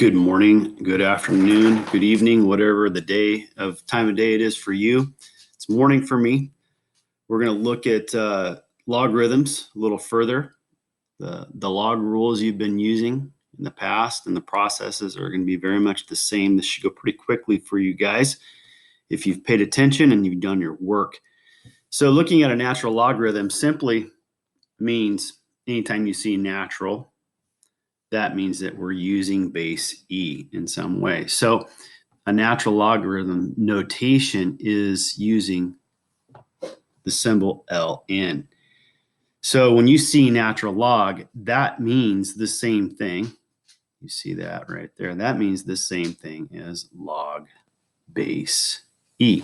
Good morning, good afternoon, good evening, whatever the time of day it is for you. It's morning for me. We're going to look at logarithms a little further. The log rules you've been using in the past and the processes are going to be very much the same. This should go pretty quickly for you guys if you've paid attention and you've done your work. So looking at a natural logarithm simply means anytime you see natural, that means that we're using base E in some way. So a natural logarithm notation is using the symbol ln. So when you see natural log, that means the same thing. You see that right there. That means the same thing as log base E.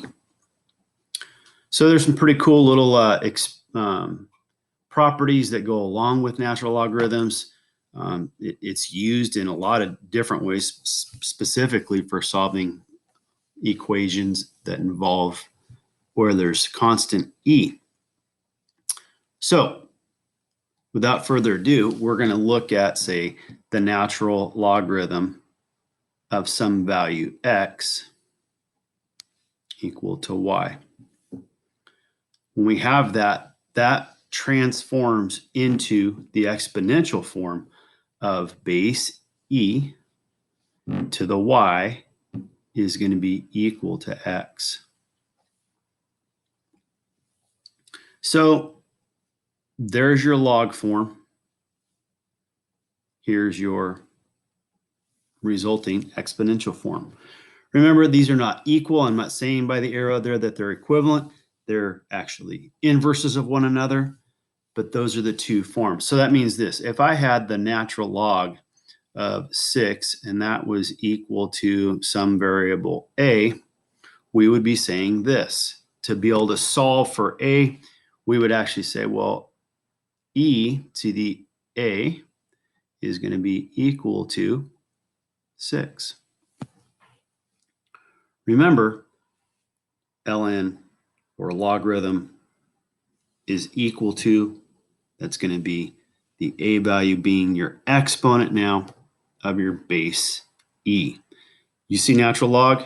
So there's some pretty cool little properties that go along with natural logarithms. It's used in a lot of different ways, specifically for solving equations that involve where there's constant E. So without further ado, we're going to look at, say, the natural logarithm of some value x equal to y. When we have that, that transforms into the exponential form of base E to the y is going to be equal to x. So there's your log form. Here's your resulting exponential form. Remember, these are not equal. I'm not saying by the arrow there that they're equivalent. They're actually inverses of one another, but those are the two forms. So that means this: if I had the natural log of 6 and that was equal to some variable a, we would be saying this. To be able to solve for a, we would actually say, well, e to the a is going to be equal to 6. Remember, ln or logarithm is equal to, that's going to be the a value being your exponent now of your base E. You see natural log?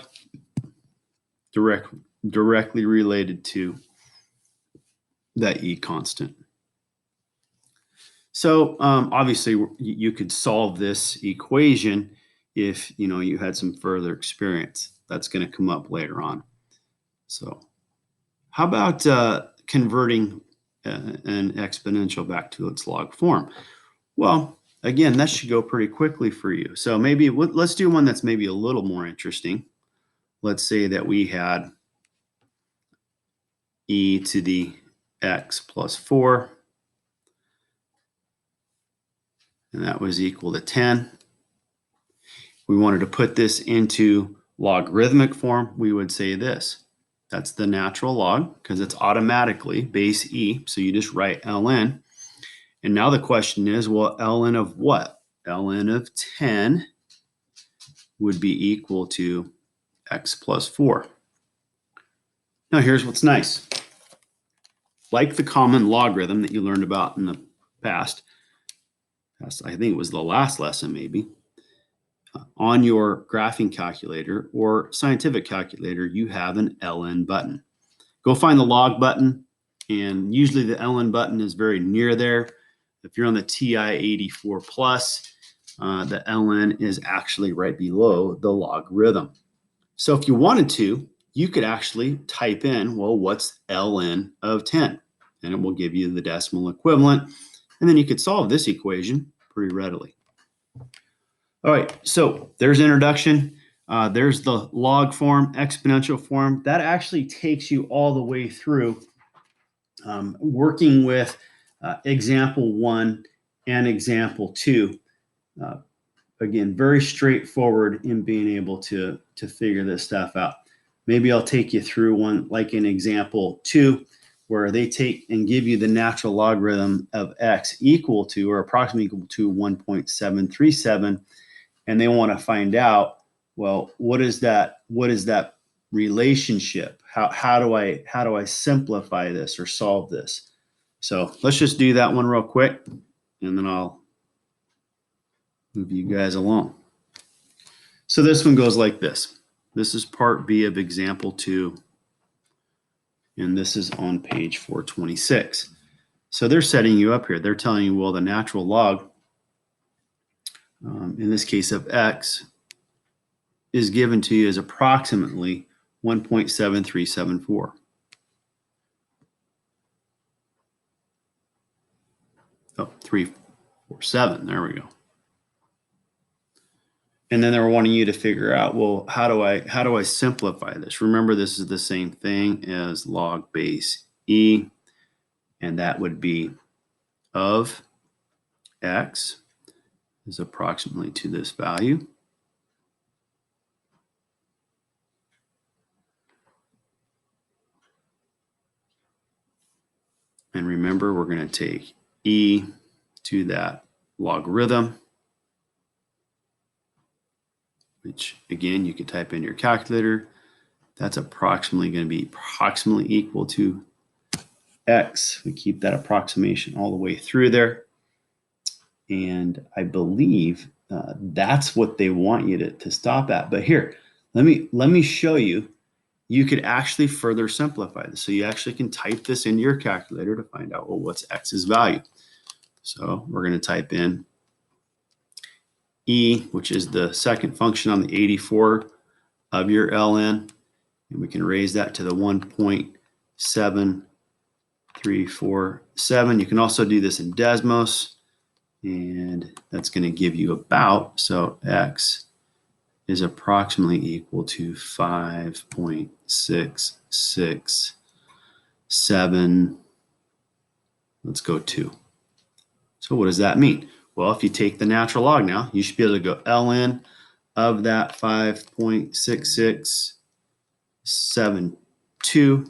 Directly related to that E constant. So obviously you could solve this equation if you had some further experience. That's going to come up later on. So how about converting an exponential back to its log form? Well, again, that should go pretty quickly for you. So maybe let's do one that's maybe a little more interesting. Let's say that we had e to the x plus 4, and that was equal to 10. We wanted to put this into logarithmic form. We would say this. That's the natural log because it's automatically base E. So you just write ln. And now the question is, well, ln of what? Ln of 10 would be equal to x plus 4. Now here's what's nice. Like the common logarithm that you learned about in the past, I think it was the last lesson maybe, on your graphing calculator or scientific calculator, you have an ln button. Go find the log button, and usually the ln button is very near there. If you're on the TI-84 plus, the ln is actually right below the logarithm. So if you wanted to, you could actually type in, well, what's ln of 10? And it will give you the decimal equivalent. And then you could solve this equation pretty readily. All right, so there's introduction. There's the log form, exponential form. That actually takes you all the way through working with example 1 and example 2. Again, very straightforward in being able to figure this stuff out. Maybe I'll take you through one like in example 2, where they take and give you the natural logarithm of x equal to or approximately equal to 1.737. And they want to find out, well, what is that relationship? How do I simplify this or solve this? So let's just do that one real quick, and then I'll move you guys along. So this one goes like this. This is part B of example 2, and this is on page 426. So they're setting you up here. They're telling you, well, the natural log, in this case of x, is given to you as approximately 1.7374. Oh, 347. There we go. And then they're wanting you to figure out, well, how do I simplify this? Remember, this is the same thing as log base e, and that would be of x is approximately to this value. And remember, we're going to take e to that logarithm, which again, you could type in your calculator. That's approximately going to be approximately equal to x. We keep that approximation all the way through there. And I believe that's what they want you to stop at. But here, let me show you. You could actually further simplify this. So you actually can type this into your calculator to find out, well, what's x's value. So we're going to type in e, which is the second function on the 84 of your ln, and we can raise that to the 1.7347. You can also do this in Desmos, and that's going to give you about, so x is approximately equal to 5.667. Let's go 2. So what does that mean? Well, if you take the natural log now, you should be able to go ln of that 5.6672,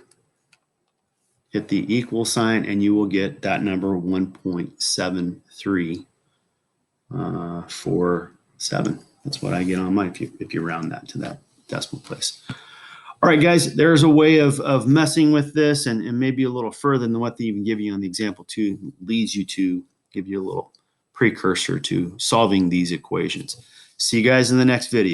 hit the equal sign, and you will get that number 1.7347. That's what I get on mine if you round that to that decimal place. All right, guys, there's a way of messing with this and maybe a little further than what they even give you on the example 2 leads you to give you a little precursor to solving these equations. See you guys in the next video.